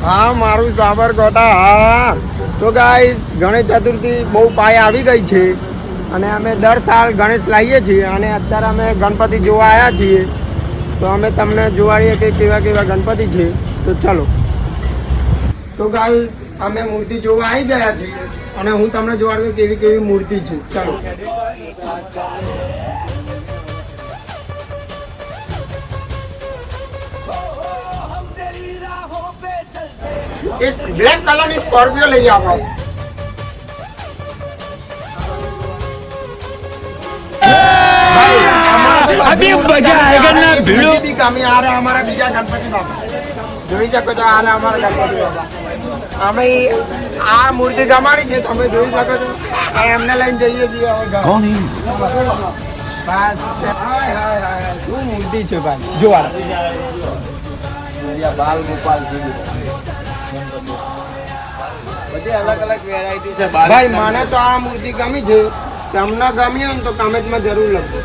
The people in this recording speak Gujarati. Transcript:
હા મારું સાબરકોટા. હા તો ગાઈસ ગણેશ ચતુર્થી બહુ પાય આવી ગઈ છે અને અમે દર સાલ ગણેશ લાવીએ છીએ અને અત્યારે અમે ગણપતિ જોવા આવ્યા છીએ. તો અમે તમને જોવાડીએ કે કેવા કેવા ગણપતિ છે. તો ચાલો. તો ગાઈસ અમે મૂર્તિ જોવા આવી ગયા છીએ અને હું તમને જોવાડું કેવી કેવી મૂર્તિ છે. ચાલો. एक ब्लैक कलर की स्कॉर्पियो ले जाओ भाई. अभी मजा आएगा ना भिड़ो. भी कमी आ रहा हमारा बीजा गणपति बाबा જોઈ શકો છો. આ અમારા ગણપતિ બાબા. અમે આ મૂર્તિ ગમાડી છે તમે જોઈ શકો છો. એમને લઈને જઈએ છીએ હવે. કોણ શું મૂર્તિ છે ભાઈ જોવા. બાલ ગોપાલ બધી અલગ અલગ વેરાયટી છે ભાઈ મને તો આ મૂર્તિ ગમી છે. તમને ગમી હોય ને તો કમેન્ટમાં જરૂર લખજો.